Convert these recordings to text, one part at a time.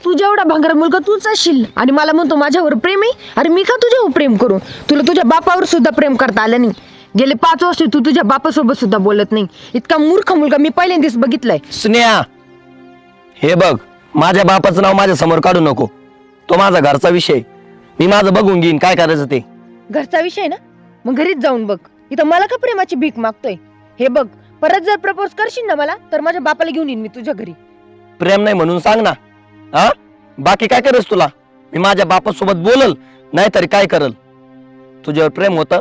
तुझ्या एवढा भांगर मुलगा तूच असशील आणि मला म्हणतो माझ्यावर प्रेम आहे. अरे मी का तुझ्यावर प्रेम करू? तुला तुझ्या बापावर सुद्धा प्रेम करता आलं नाही. गेले 5 वर्ष तू तुझ्या बापासोबत सुद्धा बोलत नाही. इतका मूर्ख मुलगा मी पहिल्यांदाच बघितलाय. स्नेहा, हे बघ, माझ्या बापाचं नाव माझ्या समोर काढू नको. तो माझा घरचा विषय. मी माझं बघून घेईन काय करायचं ते. घरचा विषय ना, मग घरीच जाऊन बघ. इथं मला का प्रेमाची भीक मागतोय? हे बघ, परत जर प्रपोज करशील ना मला तर माझ्या बापाला घेऊन येईन मी तुझ्या घरी. प्रेम नाही म्हणून सांग ना. हा, बाकी काय करेस तुला? मी माझ्या बापासोबत बोलल, नाहीतरी काय करल. तुझ्यावर प्रेम होतं,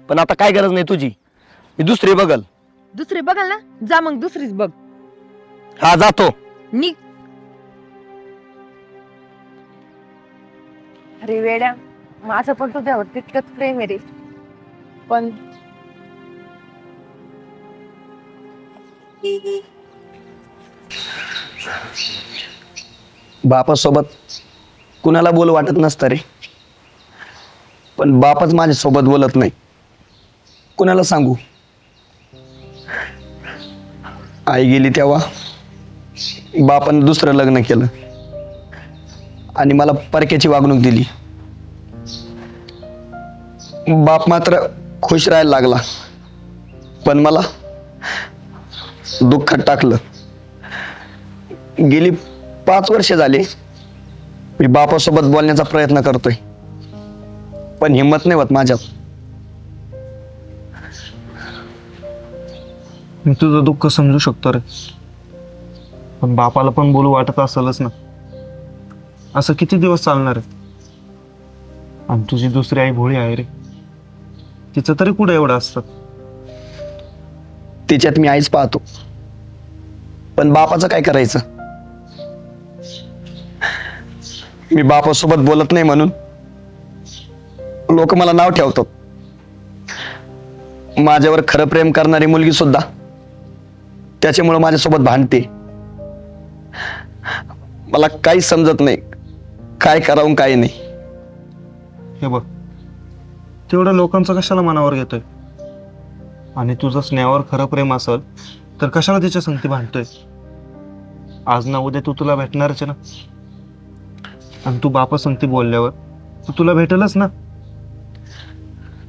पण आता काय गरज नाही तुझी. मी दुसरी बघल. दुसरी बघाल ना, जा मग दुसरीच बघ. हा, जातो. निघ. अरे वेड्या, माझं पण तुझ्यावर तितकंच प्रेम आहे रे, पण बापासोबत कुणाला बोल वाटत नसतं रे, पण बापच माझ्यासोबत बोलत नाही. कुणाला सांगू? आई गेली तेव्हा बापानं दुसरं लग्न केलं आणि मला परक्याची वागणूक दिली. बाप मात्र खुश राहायला लागला, पण मला दुःखात टाकलं. गेली 5 वर्ष झाले मी बापासोबत बोलण्याचा प्रयत्न करतोय, पण हिंमत नाही होत माझ्यात. मी तुझं दुःख समजू शकतो रे, पण बापाला पण बोलू वाटत असेलच ना. असं किती दिवस चालणार आहे? आणि तुझी दुसरी आई भोळी आहे रे, तिचं तरी कुठं एवढं असतं? तिच्यात मी आईच पाहतो, पण बापाचं काय करायचं? मी बापासोबत बोलत नाही म्हणून लोक मला नाव ठेवतात. माझ्यावर खरं प्रेम करणारी मुलगी सुद्धा त्याच्यामुळे माझ्यासोबत भांडते. मला काही समजत नाही, काय करावं काय नाही. हे बघ, तेवढं लोकांचं कशाला मनावर घेतोय? आणि तुझं स्नेहावर खरं प्रेम असेल तर कशाला तिच्या संगती भांडतोय? आज ना उद्या तू तुला भेटणारच आहे ना, आणि तू बापा संगती बोलल्यावर तू तुला भेटेलच ना.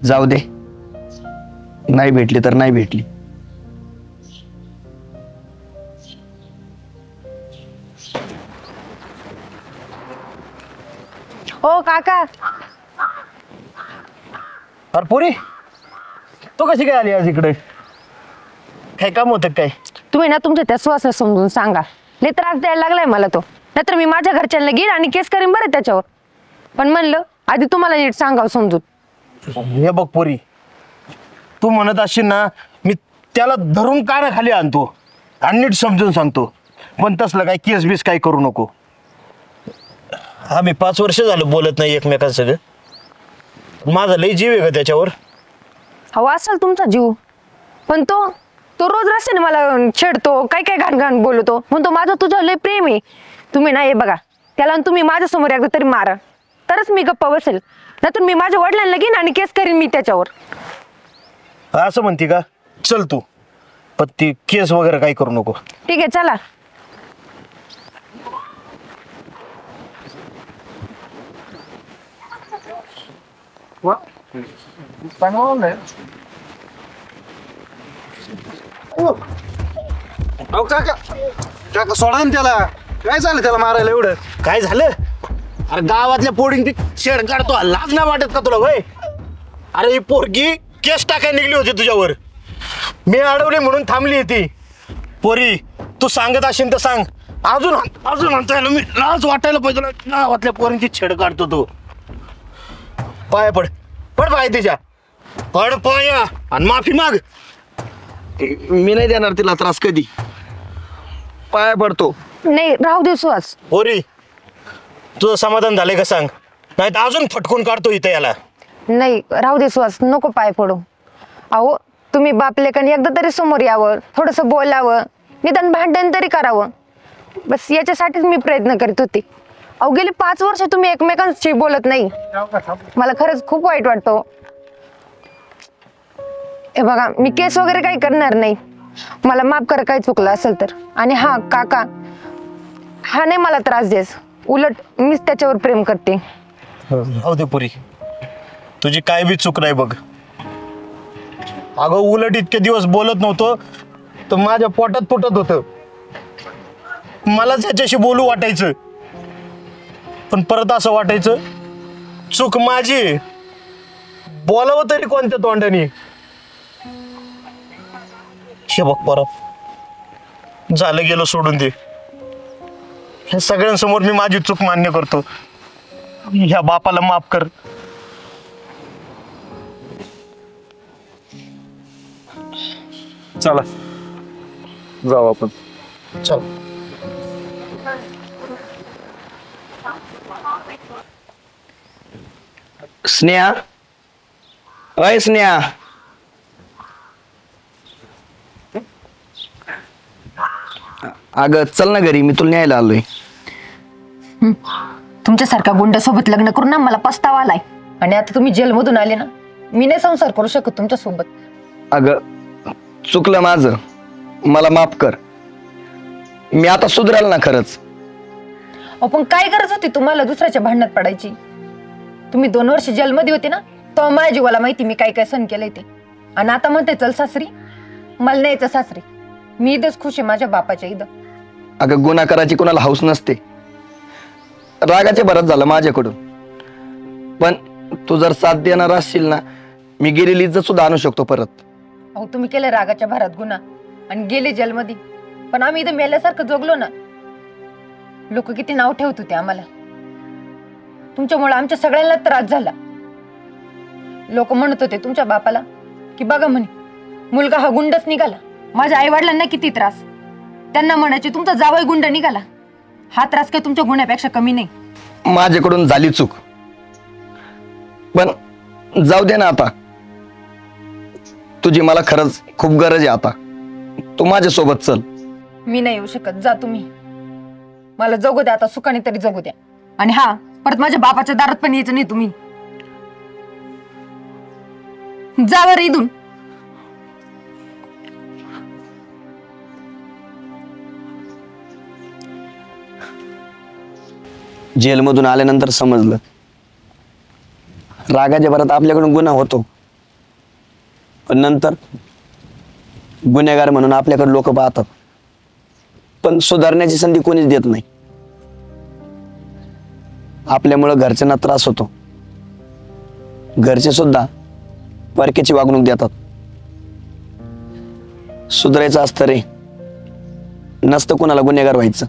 जाऊ दे, नाही भेटली तर नाही भेटली. हो काका. अरे पुरी, तू कशी काय आली आज इकडे? काय काम होतं काय? तुम्ही ना तुमच्या त्या सुवासाला समजून सांगा, लय त्रास द्यायला लागलाय मला तो. नाहीतर मी माझ्या घरच्यांना घेईन आणि केस करीन बरं त्याच्यावर. पण म्हणलं आधी तुम्हाला नीट सांगावं समजून. हे बघ पोरी, तू म्हणत असशील ना मी त्याला धरून कानाखाली आणतो आणि नीट समजून सांगतो, पण तसलं काय केस बीस काय करू नको. आम्ही 5 वर्ष झालं बोलत नाही एकमेकांसंग. माझा लय जीव आहे का त्याच्यावर. हवा असेल तुमचा जीव, पण तो रोज रस्त्याने मला छेडतो, काय काय घाण घाण बोलतो. म्हणतो माझं तुझ्यावर लय प्रेम आहे. तुम्ही ना हे बघा, त्याला तुम्ही माझ्यासमोर एकदा तरी मारा, तरच मी गप्पा बसेल. नाहीतर मी माझ्या वडिलांना घेईन आणि केस करीन मी त्याच्यावर. असं म्हणते का? चल तू, पण ती केस वगैरे काही करू नको. ठीक आहे, चला. काका सोडा ना त्याला. काय झालं त्याला मारायला एवढं? काय झालं? अरे गावातल्या पोरींची शेड काढतो, लाज नाही वाटत का तुला? वय, अरे ही पोरगी केस टाकाय निघली होती तुझ्यावर. मी अडवली म्हणून थांबली ती. पोरी, तू सांगत असेल तर सांग. अजून म्हणता मी लाज वाटायला पाहिजे. गावातल्या पोरींची छेड काढतो तू. पाय पड पाय तिच्या, पड पाया आणि माफी माग. मी नाही देणार तिला त्रास कधी. पाया पडतो. नाही, राहू दे सुहास. पोरी, तुझं समाधान झालंय का सांग, नाही तर अजून फटकून काढतो इथं याला. नाही, राहू दे सुहास, नको पाय पडू. अहो, तुम्ही बापलेकाने एकदा तरी समोर यावं, थोडंसं बोलावं, निदान भांडण तरी करावं. बस याच्यासाठीच मी प्रयत्न करीत होते. अहो, गेली 5 वर्ष तुम्ही एकमेकांशी बोलत नाही. मला खरंच खूप वाईट वाटतं. हे बघा, मी केस वगैरे काही करणार नाही. मला माफ करा काही चुकलं असेल तर. आणि हा काका, हा नाही मला त्रास देस. उलट मीच त्याच्यावर प्रेम करते. राहू दे पुरी, तुझी काय बी चूक नाही बघ. अगं उलट इतके दिवस बोलत नव्हतो तर माझ्या पोटात फुटत होतं. मला त्याच्याशी बोलू वाटायचं, पण परत असं वाटायचं चूक माझी, बोलावं तरी कोणत्या तोंडाने. हे बघ परत झालं गेलं सोडून दे. हे सगळ्यांसमोर मी माझी चूक मान्य करतो. ह्या बापाला माफ कर. चला जाऊ आपण. चल. स्नेहा, अय स्नेहा, अगं चल ना घरी, मी तुला न्यायला आलोय. तुमच्यासारख्या गुंडासोबत लग्न करून ना मला पस्तावा आलाय. आणि आता तुम्ही जेलमधून आले ना, मी नाही संसार करू शकत तुमच्यासोबत. अगं चुकलं माझं, मला माफ कर. मी आता सुधराल ना खरंच. पण काय गरज होती तुम्हाला दुसऱ्याच्या भांडणात पडायची? तुम्ही 2 वर्ष जेलमध्ये होते ना, तेव्हा माझ्या जीवाला माहिती मी काय काय सहन केलंय ते. आणि आता म्हणते चल सासरी, मला नाही यायचं सासरी. मी इथंच खुश आहे माझ्या बापाच्या इथं. अगं गुन्हा करायची कोणाला हौस नसते. रागाचे भरत झालं माझ्याकडून, पण तू जर साथ देणार असशील ना, मी गेलेली इज्जत सुद्धा आणू शकतो परत. अहो तुम्ही केलं रागाच्या भरात गुन्हा आणि गेले जेलमध्ये, पण आम्ही इथं मेल्यासारखं जगलो ना. लोक किती नाव ठेवत होते आम्हाला. तुमच्यामुळे आमच्या सगळ्यांना त्रास झाला. लोक म्हणत होते तुमच्या बापाला की बघा म्हणे मुलगा हा गुंडच निघाला. माझ्या आई वडिलांना किती त्रास. त्यांना म्हणायचे तुमचा जावई गुंड निघाला. हा त्रास काही तुमच्या गुन्ह्यापेक्षा कमी नाही. माझ्याकडून झाली चूक, पण जाऊ दे ना आता. तुझी मला खरंच खूप गरज आहे आता. तू माझ्यासोबत चल. मी नाही येऊ शकत, जा तुम्ही. मला जगू द्या आता, सुखाने तरी जगू द्या. आणि हा परत माझ्या बापाच्या दारात पण यायचं नाही तुम्ही. जा बरं इथून. जेलमधून आल्यानंतर समजलं रागाच्या भरात आपल्याकडून गुन्हा होतो, पण नंतर गुन्हेगार म्हणून आपल्याकडे लोक पाहतात, पण सुधारण्याची संधी कोणीच देत नाही. आपल्यामुळं घरच्यांना त्रास होतो. घरचे सुद्धा परक्याची वागणूक देतात. सुधारायचं असतं रे, नसतं कोणाला गुन्हेगार व्हायचं.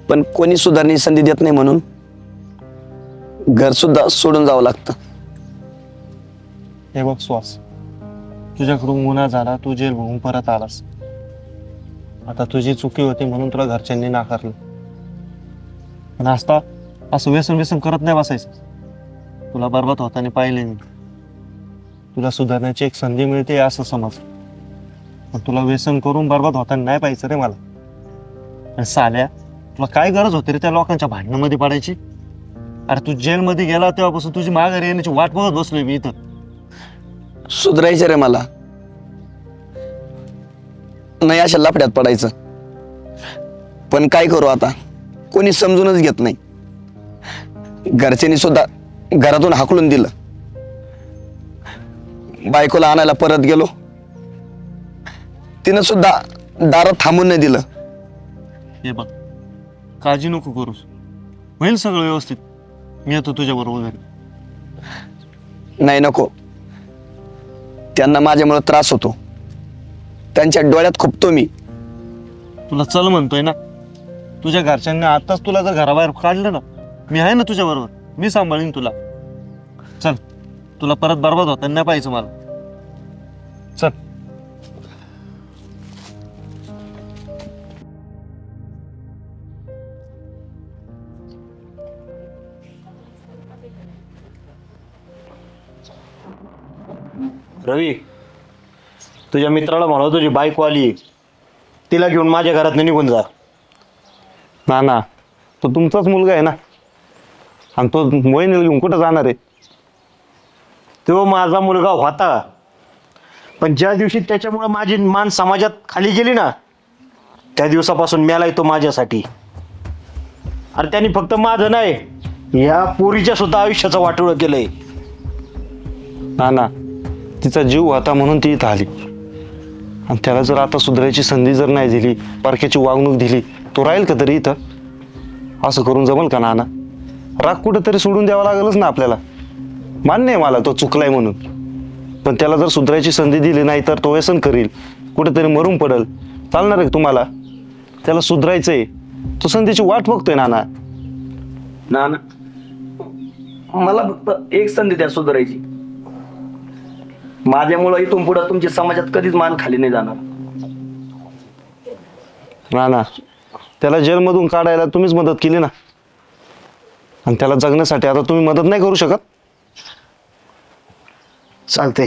पण कोणी सुधारण्याची संधी देत नाही म्हणून घर सुद्धा सोडून जावं लागतं. हे बघ श्वास, तुझ्याकडून गुन्हा झाला, तू जेल भोगून परत आलास. आता तुझी चुकी होती म्हणून तुला घरच्यांनी नाकारलं. पण असता असं व्यसन करत नाही बसायचं. तुला बरबाद होताना पाहिले मी. तुला सुधारण्याची एक संधी मिळते असं समज, पण तुला व्यसन करून बरबाद होताना नाही पाहिजे रे मला. आणि साल्या, तुला काय गरज होती रे त्या लोकांच्या भांडणामध्ये पडायची? अरे तू जेलमध्ये गेला तेव्हापासून तुझी माघारी येण्याची वाट बघत बसलोय मी इथं. सुधारायचं रे मला, नाही अशा लफड्यात पडायचं. पण काय करू आता, कोणी समजूनच घेत नाही. घरच्यांनी सुद्धा घरातून हाकलून दिलं. बायकोला आणायला परत गेलो, तिनं सुद्धा दारात थांबून नाही दिलं. हे बघ, काळजी नको करूस, होईल सगळं व्यवस्थित. मी येतो तुझ्या बरोबर. नाही नको, त्यांना माझ्यामुळे त्रास होतो. त्यांच्या डोळ्यात खुपतो मी. तुला चल म्हणतोय ना, तुझ्या घरच्यांनी आताच तुला जर घराबाहेर काढलं ना, मी आहे ना तुझ्या बरोबर. मी सांभाळीन तुला. चल, तुला परत बरबाद होता नाही पाहिजे मला. चल. रवी, तुझ्या मित्राला म्हणा तुझी बायको आली, तिला घेऊन माझ्या घरात निघून जा. ना तो तुमचाच मुलगा आहे ना, आणि तो मोहिनीला घेऊन कुठं जाणार आहे? तो माझा मुलगा होता, पण ज्या दिवशी त्याच्यामुळे माझी मान समाजात खाली गेली ना, त्या दिवसापासून मेलाय तो माझ्यासाठी. अरे त्यांनी फक्त माझं नाही या पोरीच्या सुद्धा आयुष्याचं वाटोळं केलंय. ना तिचा जीव होता म्हणून ती इथं आली, आणि त्याला जर आता सुधारायची संधी जर नाही दिली, परक्याची वागणूक दिली, तो राहील का तरी इथं? असं करून जमल का नाना? राग कुठेतरी सोडून द्यावा लागेलच ना आपल्याला. मान्य आहे मला तो चुकलाय म्हणून, पण त्याला जर सुधारायची संधी दिली नाही तर तो व्यसन करील, कुठेतरी मरून पडल. चालणार आहे तुम्हाला? त्याला सुधारायचंय, तो संधीची वाट बघतोय नाना. ना मला फक्त एक संधी द्या सुधारायची. माझ्यामुळं इथून पुढे तुमच्या समाजात कधीच मान खाली नाही जाणार. नाना त्याला जेलमधून काढायला तुम्हीच मदत केली ना, आणि त्याला जगण्यासाठी आता तुम्ही मदत नाही करू शकत? चालते,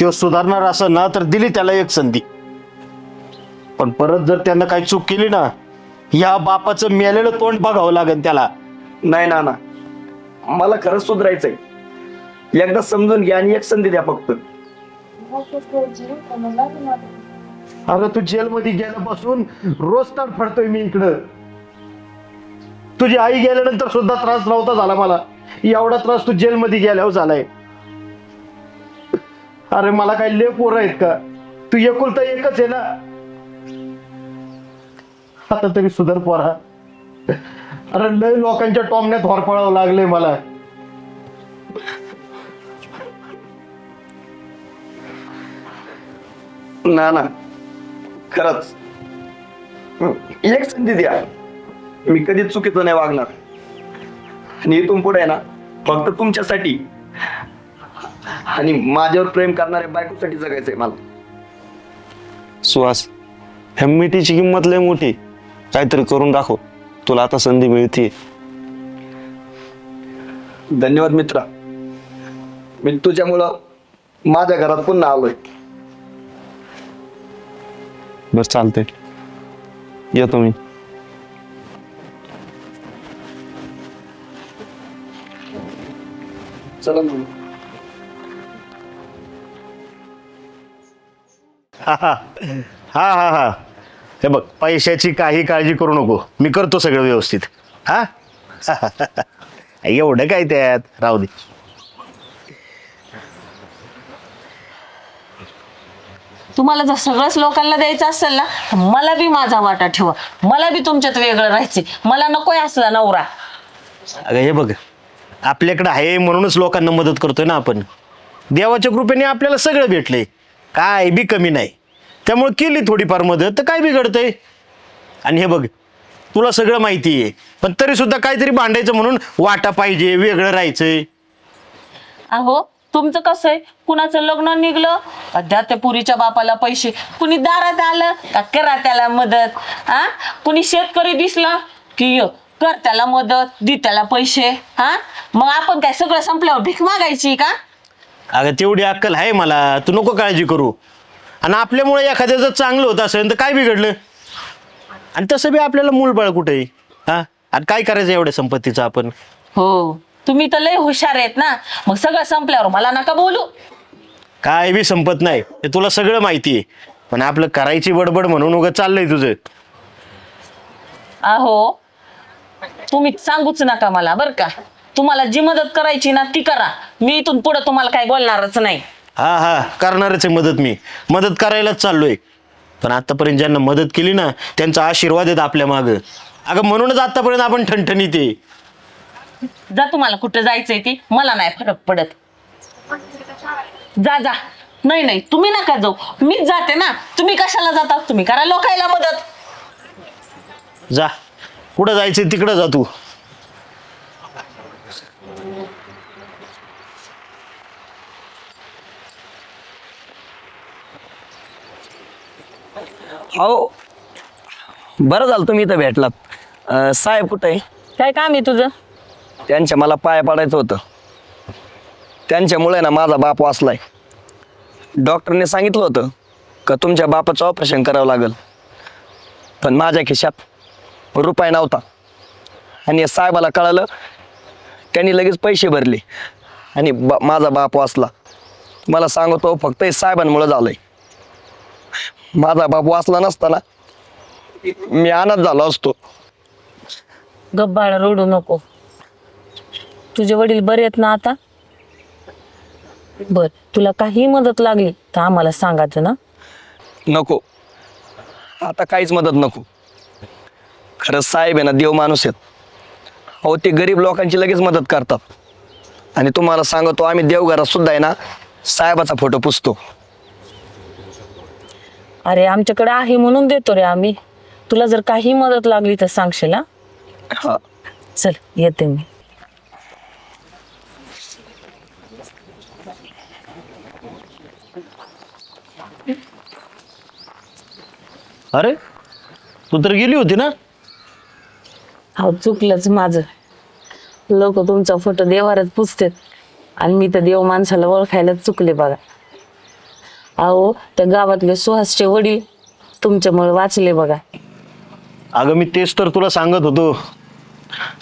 तो सुधारणार असं ना तर दिली त्याला एक संधी, पण परत जर त्यानं काही चूक केली ना, या बापाचं मेलेलं तोंड बघावं लागेल त्याला. नाही ना मला खरंच सुधारायचंय. एकदा समजून घ्या आणि एक संधी द्या फक्त. अरे तू जेलमध्ये गेल्यापासून रोज तडफडतोय मी इकडं. तुझी आई गेल्यानंतर सुद्धा त्रास नव्हता झाला मला, एवढा त्रास तू जेलमध्ये गेल्यावर झालाय. अरे मला काही लय पोरं आहेत का? तू एकुलता एकच आहे ना. आता तरी सुधार पोरा. अरे लय लोकांच्या टोमण्यात होरपळावं लागलंय मला. ना खरंच एक संधी द्या. मी कधीच चुकीचं नाही वागणार, आणि इथून पुढे ना फक्त तुमच्यासाठी आणि माझ्यावर प्रेम करणाऱ्या बायकोसाठी जगायचंय मला. सुहास, ह्या मिठीची किंमत लय मोठी. काहीतरी करून दाखव, तुला आता संधी मिळते. धन्यवाद मित्रा. मी तुझ्यामुळं माझ्या घरात पुन्हा आलोय. बस चालतंय, येतो मी. चला मग. हा हे बघ, पैशाची काही काळजी करू नको, मी करतो सगळं व्यवस्थित. हा एवढं काय त्यात, राहू दे. तुम्हाला जर सगळंच लोकांना द्यायचं असेल ना, तर मला बी माझा वाटा ठेवा. मला बी तुमच्यात वेगळं राहायचंय. मला नकोय असला नवरा. अगं हे बघ, आपल्याकडे आहे म्हणूनच लोकांना मदत करतोय ना आपण. देवाच्या कृपेने आपल्याला सगळं भेटलंय, काय बी कमी नाही. त्यामुळे केली थोडीफार मदत तर काय बिघडतंय. आणि हे बघ, तुला सगळं माहिती आहे, पण तरी सुद्धा काहीतरी भांडायचं म्हणून वाटा पाहिजे, वेगळं राहायचंय. अहो तुमचं कसं आहे, कुणाचं लग्न निघलं द्या त्या पुरीच्या बापाला पैसे, कुणी दारात आलं का करा त्याला मदत. कुणी शेतकरी दिसला की कर त्याला मदत, दे त्याला पैसे. मग आपण काय सगळं संपल्यावर भीक मागायची का? अगं तेवढी अक्कल आहे मला, तू नको काळजी करू. आणि आपल्यामुळे एखाद्या जर चांगलं होत असेल तर काय बिघडलं. आणि तसं बी आपल्याला मूलबाळ कुठे आहे. आणि काय करायचं एवढ्या संपत्तीचं आपण. हो, तुम्ही तर लय हुशार आहेत ना. मग सगळं संपल्यावर मला नका बोलू. काय बी संपत नाही हे तुला सगळं माहिती आहे, पण आपलं करायची बडबड म्हणून उगाच चाललंय तुझं. अहो तुम्ही सांगूच नका मला बरं का. तुम्हाला जी मदत करायची ना ती करा. मी इथून पुढे तुम्हाला काही बोलणारच नाही. हा करणारच आहे मदत. मी मदत करायलाच चाललोय, पण आतापर्यंत ज्यांना मदत केली ना त्यांचा आशीर्वाद आहेत आपल्या मागं. अगं म्हणूनच आतापर्यंत आपण ठणठणीत आहे. जा, तुम्हाला कुठं जायचंय ती मला नाही फरक पडत. जा. नाही तुम्ही नका जाऊ, मीच जाते ना. तुम्ही कशाला जाता? तुम्ही करा लोकायला मदत. जा, कुठं जायचंय तिकडं जा तू. अहो बरं झालं तुम्ही इथं भेटलात. साहेब कुठे आहे? काय काम आहे तुझं? त्यांच्या मला पाया पडायचं होतं. त्यांच्यामुळे ना माझा बाप वाचलाय. डॉक्टरने सांगितलं होतं का तुमच्या बापाचं ऑपरेशन करावं लागेल, पण माझ्या खिशात रुपया नव्हता. आणि या साहेबाला कळालं, त्यांनी लगेच पैसे भरले आणि माझा बाप वाचला. मला सांगतो फक्त हे साहेबांमुळे झालंय. माझा बाप वाचला नसताना मी अनाथ झालो असतो. गप बाळा, रडू नको. तुझे वडील बरे आहेत ना आता? बर, तुला काही मदत लागली तर आम्हाला सांगायचं ना. नको, आता काहीच मदत नको. खरंच साहेब आहे ना, देव माणूस आहेत. अहो ते गरीब लोकांची लगेच मदत करतात. आणि तुम्हाला सांगतो, आम्ही देवघरात सुद्धा आहे ना साहेबाचा फोटो पुसतो. अरे आमच्याकडे आहे म्हणून देतो रे आम्ही. तुला जर काही मदत लागली तर सांगशील हा. हा. चल येते मी. अरे तू तर गेली होती ना. अहो चुकलंच माझं. लोक तुमचा फोटो देवारात पुजतात आणि मी तर देव माणसाला ओळखायला चुकले बघा. अहो त्या गावातले सुहासचे वडील तुमच्यामुळे वाचले बघा. अगं मी तेच तर तुला सांगत होतो,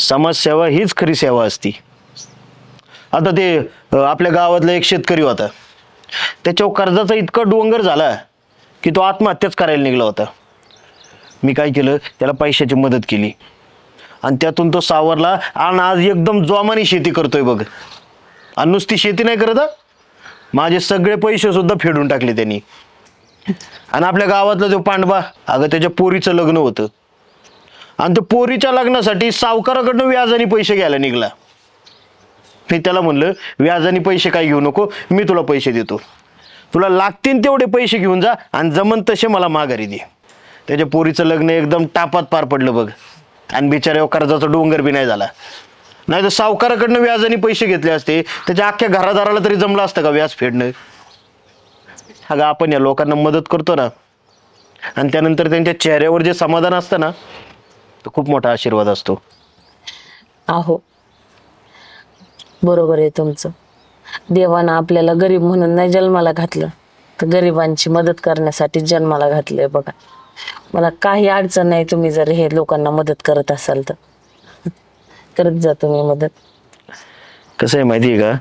समाजसेवा हीच खरी सेवा असती. आता ते आपल्या गावातला एक शेतकरी होता, त्याच्यावर कर्जाचा इतका डोंगर झाला की तो आत्महत्याच करायला निघाला होता. मी काय केलं, त्याला पैशाची मदत केली आणि त्यातून तो सावरला आणि आज एकदम जोमाने शेती करतोय बघ. आणि नुसती शेती नाही करत, माझे सगळे पैसे सुद्धा फेडून टाकले त्यांनी. आणि आपल्या गावातला जो पांडवा, अगं त्याच्या पोरीचं लग्न होतं आणि त्या पोरीच्या लग्नासाठी सावकाराकडनं व्याजाने पैसे घ्यायला निघला. मी त्याला म्हणलं, व्याजाने पैसे काय घेऊ नको, मी तुला पैसे देतो, तुला लागतील तेवढे पैसे घेऊन जा आणि जमन तसे मला माघारी दे. त्याच्या पोरीचं लग्न एकदम टापात पार पडलं बघ. आणि बिचाऱ्यावर कर्जाचा डोंगर बी नाही झाला. नाही तर सावकाराकडनं व्याजाने पैसे घेतले असते, त्याच्या अख्ख्या घरादाराला तरी जमलं असतं का व्याज फेडणं. अगं आपण या लोकांना मदत करतो ना, आणि त्यानंतर त्यांच्या चेहऱ्यावर जे समाधान असतं ना, तो खूप मोठा आशीर्वाद असतो. अहो बरोबर आहे तुमचं. देवानं आपल्याला गरीब म्हणून नाही जन्माला घातलं, तर गरिबांची मदत करण्यासाठी जन्माला घातलंय बघा. मला काही अडचण नाही, तुम्ही जर हे लोकांना मदत करत असाल तर करत जा तुम्ही मदत. कसं आहे माहिती आहे का,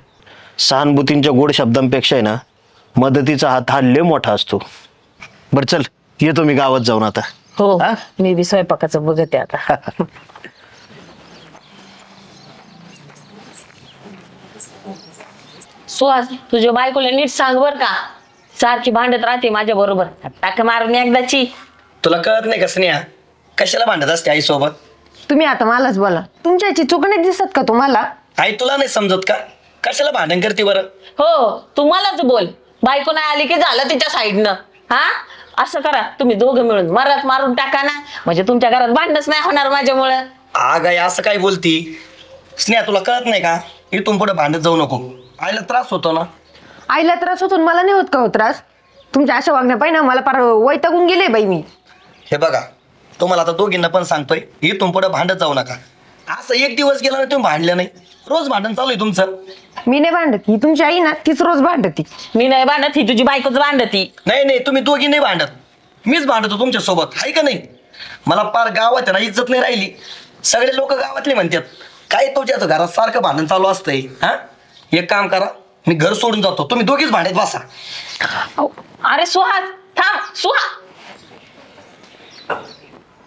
सहानुभूतींच्या गोड शब्दांपेक्षा आहे ना, मदतीचा हात हा लय मोठा असतो. बरं चल, येतो मी गावात जाऊन आता. हो, हा? मी बी स्वयंपाकाचं बघते आता. सुहास, तुझ्या बायकोला नीट सांग बर का, सारखी भांडत राहते माझ्या बरोबर. टाक मारून एकदाची. तुला कळत नाही का स्नेहा, कशाला भांडत असते आई सोबत? तुम्ही आता मलाच बोला. तुमच्या याची चूक नाही दिसत का तुम्हाला? आई तुला नाही समजत का, कशाला भांडण करते बरं? हो, तुम्हालाच बोल. बायको नाही आली की झालं तिच्या साईडनं. हा, असं करा तुम्ही दोघं मिळून मरात मारून टाका ना, म्हणजे तुमच्या घरात भांडणच नाही होणार माझ्यामुळं. आग आई असं काय बोलती? स्नेहा तुला कळत नाही का, इथून पुढे भांडत जाऊ नको, आईला त्रास होतो ना. आईला त्रास होतो, मला नाही होत का हो त्रास? तुमच्या अशा वागण्या पाहिजे ना, मला फार वैतागून गेले बाई मी. हे बघा, तुम्हाला आता दोघींना पण सांगतोय, इथून पुढे भांडत जाऊ नका. असं एक दिवस गेला ना तुम्ही भांडल्या नाही, रोज भांडण चालू आहे तुमचं. मी नाही भांडत, ही तुमची आई ना तीच रोज भांडती. मी नाही भांडत, ही तुझी बायकोच भांडती. नाही नाही, तुम्ही दोघी नाही भांडत, मीच भांडतो तुमच्या सोबत, आहे का नाही? मला पार गावात आहे ना इज्जत नाही राहिली. सगळे लोक गावातले म्हणतात, काय तुझ्या घरात सारखं भांडण चालू असतंय. हा, एक काम करा, मी घर सोडून जातो, तुम्ही दोघीच भांडत बसा. अरे सुहास थांब. सुहा,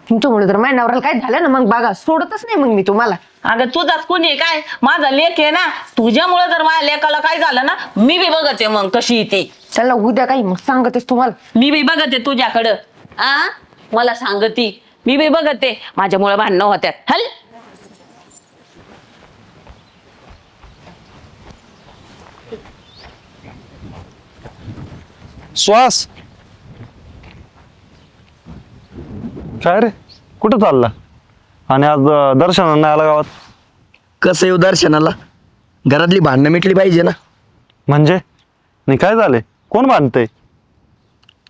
तुमच्यामुळे तर माझ्या नवऱ्याला काय झालं ना, मग बघा सोडतच नाही मग मी तुम्हाला. अगं तुझाच कोणी आहे काय, माझा लेक आहे ना. तुझ्यामुळे जर माझ्या लेकाला काय झालं ना, मी बी बघते मग कशी ती. त्याला उद्या काही मग सांगतेस तुम्हाला. मी बी बघते तुझ्याकडं. आ, मला सांगती, मी बी बघते माझ्यामुळे भांडणं होत्यात. हल. श्वास काय रे, कुठं चालला? आणि आज दर्शनाला नाही आला गावात? कसं येऊ दर्शनाला, घरातली भांडणं मिटली पाहिजे ना. म्हणजे नाही काय झाले, कोण बांधतंय?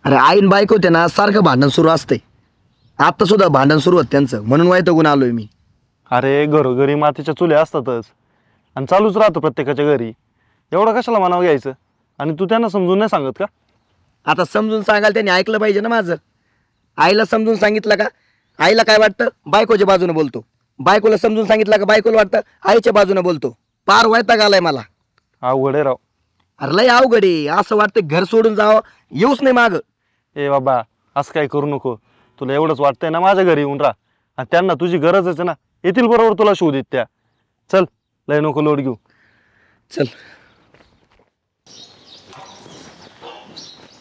अरे आईन बायको होते ना, सारखं भांडण सुरू असतंय. आता सुद्धा भांडण सुरू होत त्यांचं, म्हणून वैतागून आलोय मी. अरे घरोघरी मातीच्या चुल्या असतातच आणि चालूच राहतो प्रत्येकाच्या घरी. एवढं कशाला मनावर घ्यायचं? आणि तू त्यांना समजून नाही सांगत का? आता समजून सांगायला त्यांनी ऐकलं पाहिजे ना माझं. आईला समजून सांगितलं का, आईला काय वाटतं बायकोच्या बाजूने बोलतो, बायकोला समजून सांगितलं का बायकोला वाटतं आईच्या बाजूने बोलतो. पार वैताग आलाय मला. अवघड आहे राव. अरे लय अवघड आहे, असं वाटतं घर सोडून जावं, येऊच नाही माग. ए बाबा, असं काय करू नको. तुला एवढंच वाटतंय ना माझ्या घरी येऊन राहा, आणि त्यांना तुझी गरजच आहे ना, येतील बरोबर तुला शोधित त्या. चल लय नको लोड घेऊ. चल.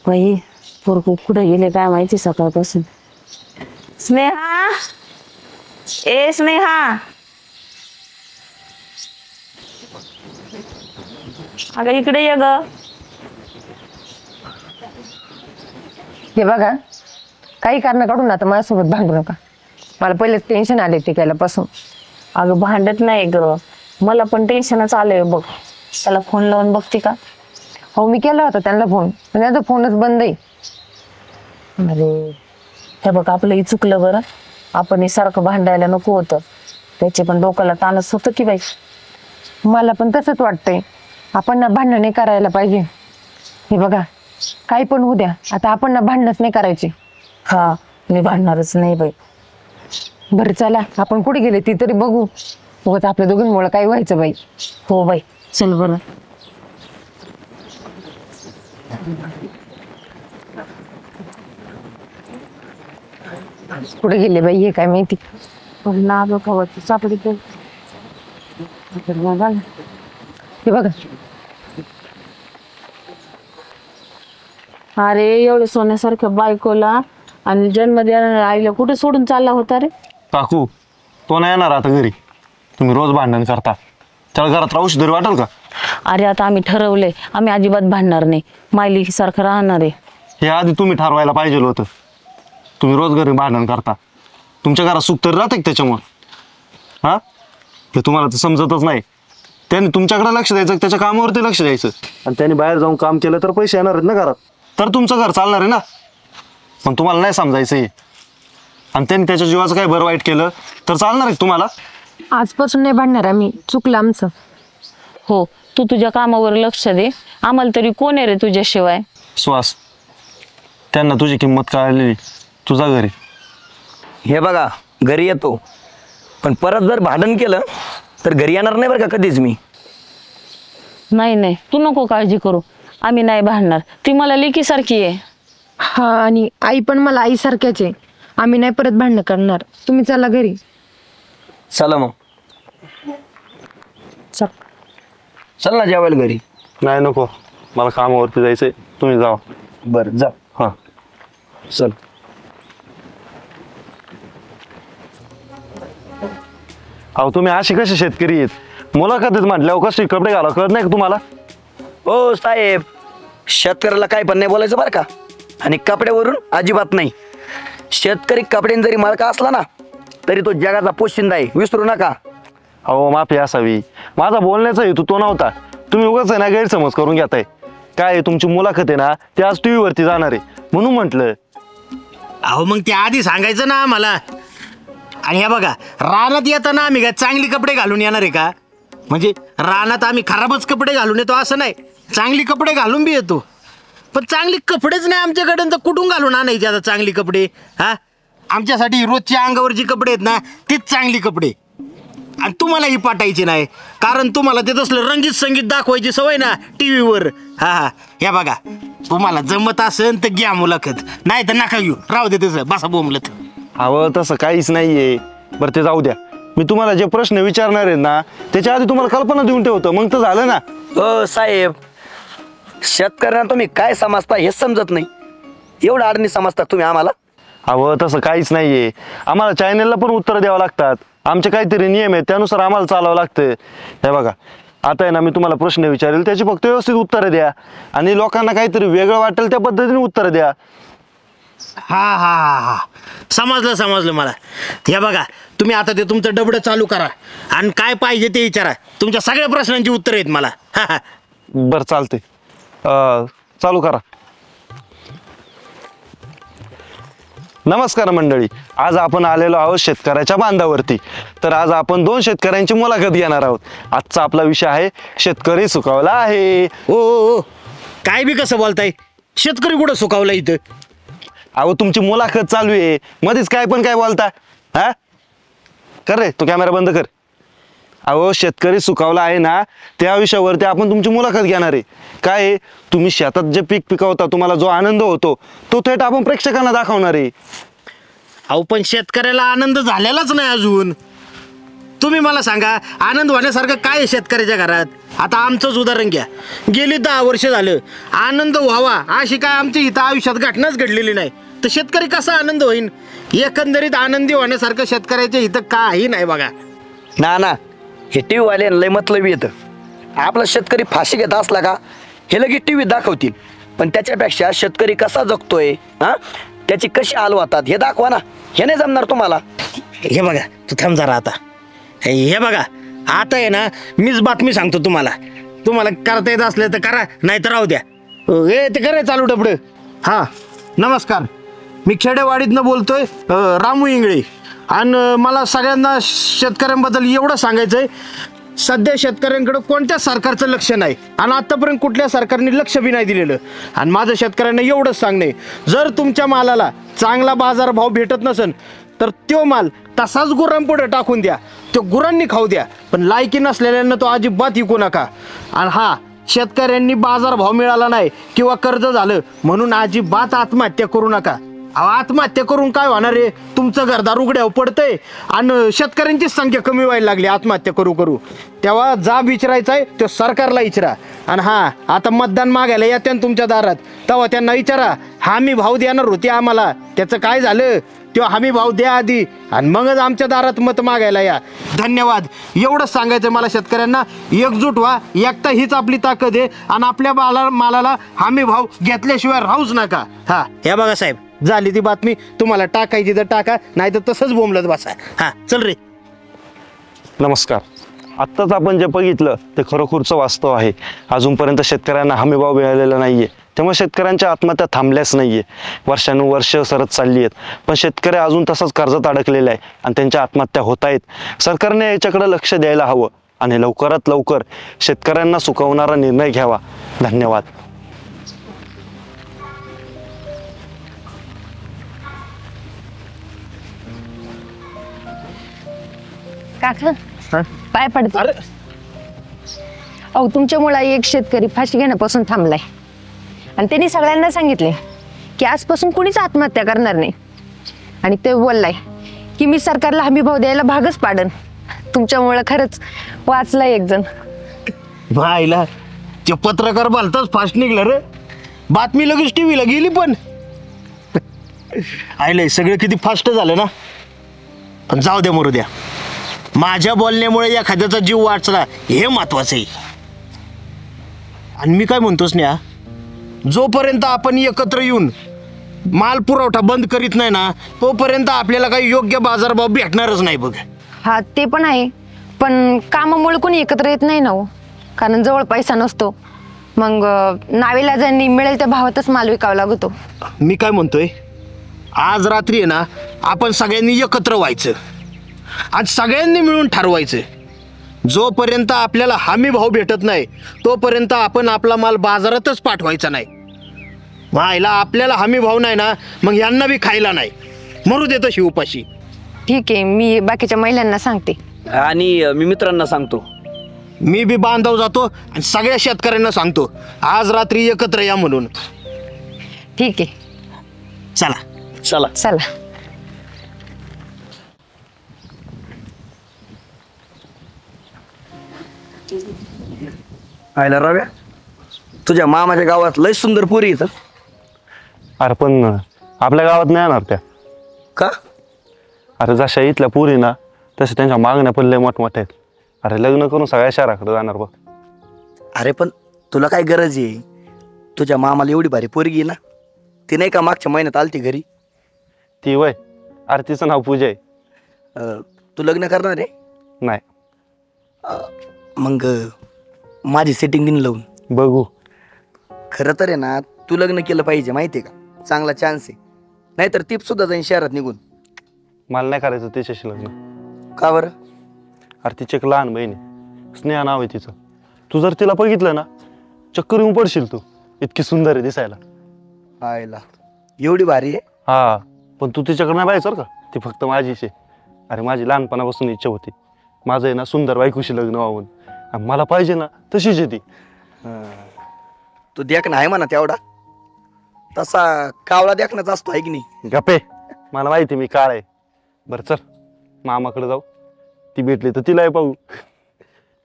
बाई पोरगं कुठे गेले काय माहिती सकाळपासून. स्नेहा, ए स्नेहा, अगं इकडे ये ग. हे बघा, काही कारण काढून आता माझ्यासोबत भांडू नका. मला पहिलेच टेन्शन आले ते पासून. अगं भांडत नाही ग, मला पण टेन्शनच आलंय बघ. त्याला फोन लावून बघते का? हो मी केला होता त्यांना फोन, पण त्यांचा फोनच बंद आहे. अरे हे बघ, आपलंही चुकलं बरं. आपण हे सारखं भांडायला नको होतं. त्याचे पण डोक्याला ताणच होतं की बाई. मला पण तसंच वाटतंय. आपण ना भांडण नाही करायला पाहिजे. हे बघा, काही पण होऊ द्या, आता आपण ना भांडणच नाही करायचे. हा, मी भांडणारच नाही बाई. बरं चला, आपण कुठे गेले ती तरी बघू. उगाच आपल्या दोघींमुळे काय व्हायचं बाई. हो बाई, चल बरं. कुठे गेले बाई हे काय माहिती. ना ग खवत सापडी ते. हे बघा, अरे एवढे सोन्यासारख्या बायकोला आणि जन्म देणाऱ्या आईला कुठे सोडून चालला होता रे? काकू तो नाही येणार आता घरी. तुम्ही रोज भांडण करता, त्याला घरात राहूशी तरी वाटेल का? अरे आता आम्ही ठरवलंय, आम्ही अजिबात भांडणार नाही. मायलेकी सारखं राहणार आहे. हे आधी तुम्ही ठरवायला पाहिजे होतं. तुम्ही रोज घरी भांडण करता, तुमच्या घरात सुख तरी राहते त्याच्यामुळं. हा, हे तुम्हाला तर समजतच नाही. त्याने तुमच्याकडे लक्ष द्यायचं, त्याच्या कामावरती लक्ष द्यायचं. आणि त्याने बाहेर जाऊन काम केलं तर पैसे येणार आहेत ना घरात, तर तुमचं घर चालणार आहे ना. पण तुम्हाला नाही समजायचं हे. आणि त्याने त्याच्या जीवाचं काही बरं वाईट केलं तर चालणार आहे तुम्हाला? आजपासून नाही भांडणार आम्ही. चुकलं आमचं. हो, तू तुझ्या कामावर लक्ष दे. आम्हाला तरी कोण आहे रे तुझ्याशिवाय? सुहास, त्यांना तुझी किंमत कळालेली. तुझा घरी. हे बघा, घरी येतो, पण परत जर भांडण केलं तर घरी येणार नाही बरं का कधीच मी. नाही नाही, तू नको काळजी करू. आम्ही नाही भांडणार. ती मला लेकीसारखी आहे. हा, आणि आई पण मला आईसारख्याच आहे. आम्ही नाही परत भांडणं करणार. तुम्ही चला घरी. चला मग, चल. चल ना जेवायला घरी. नाही नको, मला कामावरती जायचंय. तुम्ही जावा. बरं जा. हां चल. अहो तुम्ही असे कसे शेतकरी आहेत? मुलाखतीत म्हटल्यावर कसे कपडे घाला कळत नाही का तुम्हाला? ओ साहेब, शेतकऱ्याला काय पण नाही बोलायचं बरं का. आणि कपड्यावरून अजिबात नाही. शेतकरी कपड्यां जरी मालका असला ना तरी तो जगाचा पोशिंदा आहे, विसरू नका. अहो माफी असावी. माझा बोलण्याचा हेतू तो नव्हता. तुम्ही उगाच आहे ना गैरसमज करून घेताय. काय आहे, तुमची मुलाखत आहे ना ती आज टी व्हीवरती जाणार आहे म्हणून म्हटलं. अहो मग ते आधी सांगायचं ना आम्हाला. आणि हे बघा, रानात येताना आम्ही काय चांगली कपडे घालून येणार आहे का? म्हणजे रानात आम्ही खराबच कपडे घालून येतो असं नाही, चांगली कपडे घालून बी येतो. पण चांगली कपडेच नाही आमच्याकडे, तर कुठून घालून आणायचे आता चांगली कपडे? हा, आमच्यासाठी रोजच्या अंगावर जी कपडे आहेत ना तीच चांगली कपडे. आणि तुम्हाला ही पाठायची नाही, कारण तुम्हाला ते तसलं रंगीत संगीत दाखवायची सवय ना टी व्हीवर. हा हा, हे बघा, तुम्हाला जमत असेल तर घ्या मुलाखत, नाही तर नका घेऊ. राहू दे तसं, बसा बोंबलत. अहो तसं काहीच नाहीये. बरं ते जाऊ द्या. मी तुम्हाला जे प्रश्न विचारणार आहेत ना त्याच्या आधी तुम्हाला कल्पना देऊन ठेवतो, मग तर झालं ना. ओ साहेब, शेतकऱ्यांना तुम्ही काय समजता हे समजत नाही. एवढं अडणी समजता तुम्ही आम्हाला. अहो तसं काहीच नाहीये. आम्हाला चॅनलला पण उत्तर द्यावं लागतात. आमचे काहीतरी नियम आहेत, त्यानुसार आम्हाला चालावं लागतं. हे बघा, आता आहे ना मी तुम्हाला प्रश्न विचारेल त्याची फक्त व्यवस्थित उत्तरं द्या. आणि लोकांना काहीतरी वेगळं वाटेल त्या पद्धतीने उत्तरं द्या. हा हा हा हा, समजलं मला. हे बघा, तुम्ही आता ते तुमचं डबडं चालू करा आणि काय पाहिजे ते विचारा. तुमच्या सगळ्या प्रश्नांची उत्तर आहेत मला. हा हा, बरं चालते, चालू करा. नमस्कार मंडळी, आज आपण आलेलो आहोत शेतकऱ्याच्या बांधावरती. तर आज आपण 2 शेतकऱ्यांची मुलाखत घेणार आहोत. आजचा आपला विषय आहे शेतकरी सुखावला आहे. ओ काय बी कसं बोलताय? शेतकरी कुठं सुकावला इथं? अहो तुमची मुलाखत चालू आहे, मध्येच काय पण काय बोलता? हा, कर रे, तो कॅमेरा बंद कर. अहो शेतकरी सुखावला आहे ना, त्या विषयावरती आपण तुमची मुलाखत घेणार आहे. काय आहे, तुम्ही शेतात जे पीक पिकवता तुम्हाला जो आनंद होतो तो थेट आपण प्रेक्षकांना दाखवणार आहे. अहो पण शेतकऱ्याला आनंद झालेलाच नाही अजून. तुम्ही मला सांगा आनंद होण्यासारखं काय आहे शेतकऱ्याच्या घरात? आता आमचंच उदाहरण घ्या. गेली 10 वर्ष झालं आनंद व्हावा अशी काय आमच्या इथं आयुष्यात घटनाच घडलेली नाही, तर शेतकरी कसा आनंद होईन? एकंदरीत आनंदी होण्यासारखं शेतकऱ्याच्या इथं काही नाही बघा. ना हे टी व्हीवाले लय मतलबी येतं. आपला शेतकरी फाशी घेत असला का हे लगेच टी व्ही दाखवतील, पण त्याच्यापेक्षा शेतकरी कसा जगतोय हा त्याची कशी हाल होतात हे दाखवा ना. हे नाही जमणार तुम्हाला. हे बघा तू थांब जरा आता. हे बघा आता आहे ना मीच बातमी सांगतो तुम्हाला. तुम्हाला करता येत असलं तर करा, नाही तर राहू द्या. हे ते करे चालू डबडं. हां नमस्कार, मी खेडेवाडीतनं बोलतोय, रामू इंगळे. आणि मला सगळ्यांना शेतकऱ्यांबद्दल एवढं सांगायचं आहे, सध्या शेतकऱ्यांकडे कोणत्या सरकारचं लक्ष नाही आणि आतापर्यंत कुठल्या सरकारने लक्ष बी नाही दिलेलं. आणि माझं शेतकऱ्यांना एवढंच सांगणे, जर तुमच्या मालाला चांगला बाजारभाव भेटत नसेल तर तो माल तसाच गुरांपुढे टाकून द्या, तो गुरांनी खाऊ द्या, पण लायकी नसलेल्यांना तो अजिबात विकू नका. आणि हा शेतकऱ्यांनी बाजारभाव मिळाला नाही किंवा कर्ज झालं म्हणून अजिबात आत्महत्या करू नका. आत्महत्या करून काय होणार आहे? तुमचं घरदार उघड्यावर पडतंय आणि शेतकऱ्यांचीच संख्या कमी व्हायला लागली आत्महत्या करू करू. तेव्हा जाब विचारायचा आहे तो सरकारला विचारा. आणि हा आता मतदान मागायला येत्या तुमच्या दारात, तेव्हा त्यांना विचारा हमी भाव देणार होते आम्हाला, त्याचं काय झालं? तो हमी भाव द्या आधी आणि मगच आमच्या दारात मत मागायला या. धन्यवाद. एवढंच सांगायचं मला शेतकऱ्यांना. एकजूट व्हा, एकता हीच आपली ताकद आहे आणि आपल्या मालाला हमी भाव घेतल्याशिवाय राहूच नका. हा हे बघा साहेब, झाली ती बातमी. तुम्हाला टाकायची तर टाका, नाही तर तसंच बोंबलत बसा. हा चल रे. नमस्कार. आत्ताच आपण जे बघितलं ते खरोखरचं वास्तव आहे. अजूनपर्यंत शेतकऱ्यांना हमीभाव मिळालेला नाहीये, त्यामुळे शेतकऱ्यांच्या आत्महत्या थांबल्याच नाहीये. वर्षानुवर्ष सरत चालली आहेत, पण शेतकरी अजून तसंच कर्जात अडकलेले आहे आणि त्यांच्या आत्महत्या होत आहेत. सरकारने याच्याकडे लक्ष द्यायला हवं आणि लवकरात लवकर शेतकऱ्यांना सुखावणारा निर्णय घ्यावा. धन्यवाद. काका पाय पडतो. अरे अहो तुमच्यामुळे एक शेतकरी फाशी घेण्यापासून थांबलाय आणि त्यांनी सगळ्यांना सांगितले की आजपासून कुणीच आत्महत्या करणार नाही. आणि ते बोललाय की मी सरकारला हमी भाव द्यायला भागच पाडन. तुमच्यामुळे खरंच वाचलाय एक जण. भाईला ते पत्रकार बोलताच फास्ट निघलं रे. बातमी लगेच टीव्हीला गेली. पण आयलंय सगळं किती फास्ट झालं ना. पण जाऊ द्या मरू द्या, माझ्या बोलण्यामुळे एखाद्याचा जीव वाचला हे महत्वाचं आहे. आणि मी काय म्हणतोस ना, जोपर्यंत आपण एकत्र येऊन माल पुरवठा बंद करीत नाही ना, तोपर्यंत आपल्याला काही योग्य बाजारभाव भेटणारच नाही बघ. हा ते पण आहे, पण कामामुळे कोणी एकत्र येत नाही ना हो, कारण जवळ पैसा नसतो. मग नाविलाजांनी मिळेल त्या भावातच माल विकावा लागतो. मी काय म्हणतोय, आज रात्री आहे ना आपण सगळ्यांनी एकत्र व्हायचं आणि सगळ्यांनी मिळून ठरवायचं, जोपर्यंत आपल्याला हमी भाव भेटत नाही तोपर्यंत आपण आपला माल बाजारातच पाठवायचा नाही. व्हायला आपल्याला हमी भाव नाही ना, मग यांना बी खायला नाही, मरू देतं शिवपाशी. ठीक आहे, मी बाकीच्या महिलांना सांगते. आणि मी मित्रांना सांगतो. मी बी बांधव जातो आणि सगळ्या शेतकऱ्यांना सांगतो आज रात्री एकत्र या म्हणून. ठीक आहे, चला चला. चला. आयला रव्या, तुझ्या मामाच्या गावात लय सुंदर पोरी इथं. अरे पण आपल्या गावात नाही येणार त्या. का? अरे जशा इथल्या पुरी ना तसे त्यांच्या मागण्या पण लय मोठमोठ्या आहेत. अरे लग्न करून सगळ्या शहराकडे जाणार बघ. अरे पण तुला काय गरज आहे? तुझ्या मामाला एवढी भारी पोरगी ना, ती नाही का मागच्या महिन्यात आलती घरी. ती वय, अरे तिचं नाव पूजा आहे. तू लग्न करणार आहे? नाही. मग माझी सेटिंग दिन लावून बघू. खरं तर आहे ना, तू लग्न केलं पाहिजे, माहिती आहे का? चांगला चान्स आहे. नाहीतर ती सुद्धा जाईन शहरात निघून. मला नाही करायचं तिच्याशी लग्न. का बरं? अरे तिची एक लहान बहीण आहे, स्नेहा नाव आहे तिचं. तू जर तिला बघितलं ना चक्कर येऊन पडशील. तू इतकी सुंदर आहे दिसायला. आयला एवढी भारी आहे? हा, पण तू तिच्याकडे नाही पाहिजे का, ती फक्त माझीच आहे. अरे माझी लहानपणापासून इच्छा होती माझं आहे ना सुंदर बायकोशी लग्न व्हावं. आणि मला पाहिजे ना तशीच आहे ती. तू देख ना आहे म्हणा तेवढा, तसा कावळा देखणाच असतो आहे की नाही? गप्पे, मला माहिती मी काळ आहे. बरं चल मामाकडे जाऊ, ती भेटली तर तिलाही पाहू.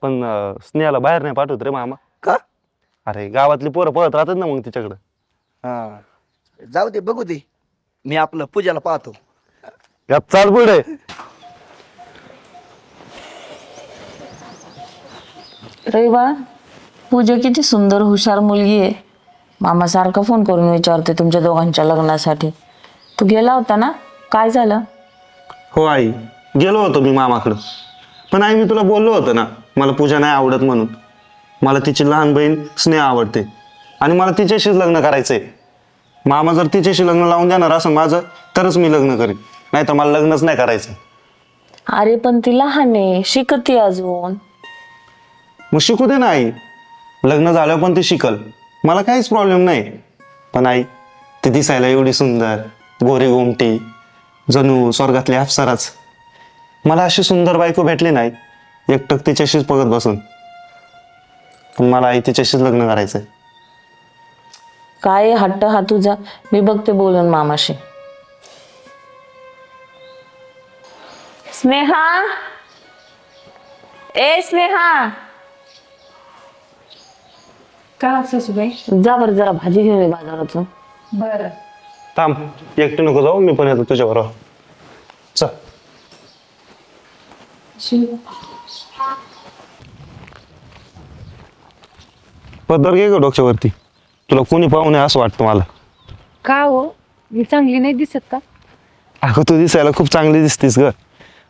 पण स्नेहाला बाहेर नाही पाठवत रे मामा. का? अरे गावातली पोरं पळत राहतात ना मग तिच्याकडं. हा जाऊ दे बघू दे, मी आपलं पूजाला पाहतो. यात चाल पुढे. रविवार पूजा किती सुंदर हुशार मुलगी आहे. मामा सारखं फोन करून विचारते तुमच्या दोघांच्या लग्नासाठी. तू गेला होता ना, काय झालं? हो आई, गेलो होतो मी मामाकडं. पण आई मी तुला बोललो होतं ना मला पूजा नाही आवडत म्हणून. मला तिची लहान बहीण स्नेह आवडते आणि मला तिच्याशीच लग्न करायचंय. मामा जर तिच्याशी लग्न लावून देणार असं माझं तरच मी लग्न करीन, नाही तर मला लग्नच नाही करायचं. अरे पण ती लहान आहे, शिकते अजून. मग शिकू दे ना आई, लग्न झाल्यावर पण ती शिकल, मला काहीच प्रॉब्लेम नाही. पण आई ती दिसायला एवढी सुंदर, गोरी गोमटी, जणू स्वर्गातली अप्सराच. मला अशी सुंदर बायको भेटली नाही, एकटक तिच्याशीच बघत बसून. पण मला आई तिच्याशीच लग्न करायचंय. काय हट्ट हा तुझा, मी बघते बोलून मामाशी. स्नेहा, ए स्नेहा, का सासूबाई? जा बरं जरा भाजी घेऊन ये बाजारातून. बरं. थांब, एकटी नको जाऊ, मी पण येतो तुझ्याबरोबर. चल. पदर घे ग डोक्यावरती, तुला कोणी पाहू नये असं वाटतं मला. का हो, मी चांगली नाही दिसत का? अगं तू दिसायला खूप चांगली दिसतीस ग.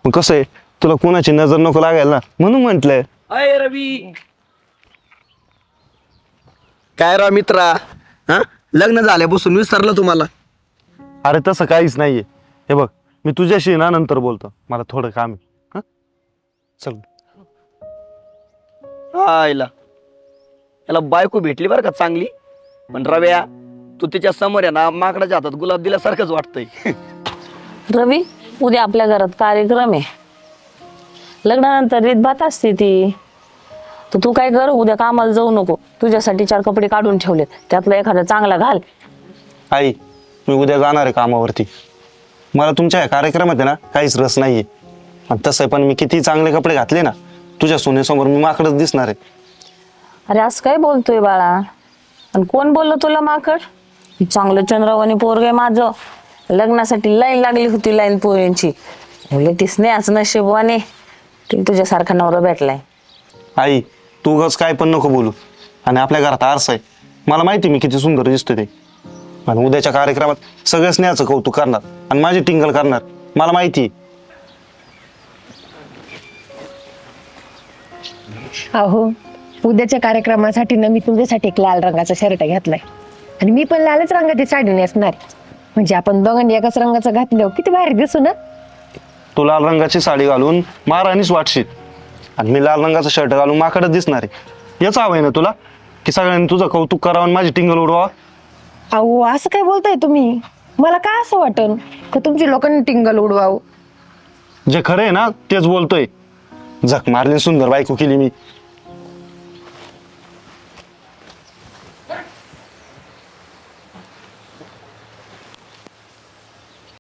मग कसं आहे, तुला कोणाची नजर नको लागायला ना म्हणून म्हंटलंय. अय रवी, काय राव मित्रा, हा लग्न झाल्यापासून विसरलं तुम्हाला? अरे तसं काहीच नाहीये. हे बघ, मी तुझ्याशी ना नंतर बोलतो, मला थोडं काम आहे. हा चल. आयला याला बायको भेटली बरं का चांगली, पण रव्या तू तिच्या समोर आहे ना माकडाच्या हातात गुलाब दिल्यासारखंच वाटतंय. रवी, उद्या आपल्या घरात कार्यक्रम आहे. लग्नानंतर रीतभात असते ती. तर तू काय कर, उद्या कामाला जाऊ नको. तुझ्यासाठी 4 कपडे काढून ठेवलेत, त्यातला एखादा चांगला घाल. आई, मी उद्या जाणार आहे कामावरती. मला तुमच्या या कार्यक्रमात आहे ना काहीच रस नाहीये. आणि तसं पण मी किती चांगले कपडे घातले ना, तुझ्या सोन्यासमोर मी माकडच दिसणार आहे. अरे असं काय बोलतोय बाळा? आणि कोण बोललो तुला माकड? चांगलं चंद्रवाणी पोरग आहे माझं. लग्नासाठी लाईन लागली होती, लाईन पोरींची. ती स्नेहाच नशिबवाने ती तुझ्यासारखा नवरा भेटलाय. आई, तू उगाच काय पण नको बोलू. आणि आपल्या घरात आरसा आहे, मला माहिती मी किती सुंदर दिसतोय ते. आणि उद्याच्या कार्यक्रमात सगळ्या स्नेहाचं कौतुक करणार आणि माझी टिंगल करणार, मला माहिती. अहो, उद्याच्या कार्यक्रमासाठी ना मी तुमच्यासाठी एक लाल रंगाचा शर्ट घेतलाय आणि मी पण लालच रंगाची साडी नेसणार. म्हणजे आपण दोघांनी एकाच रंगाचं घातलं किती भारी दिसू ना. तू लाल रंगाची साडी घालून महाराणीच वाटशील आणि मी लाल रंगाचा शर्ट घालून माकडच दिसणार आहे. याच हवंय ना तुला, की सगळ्यांनी तुझं कौतुक करावं आणि माझी टिंगल उडवा? अहो, असं काय बोलताय तुम्ही? मला काय असं वाटन का तुमची लोकांनी टिंगल उडवावं? जे खरं आहे ना तेच बोलतोय. झक मारली सुंदर बायको केली मी,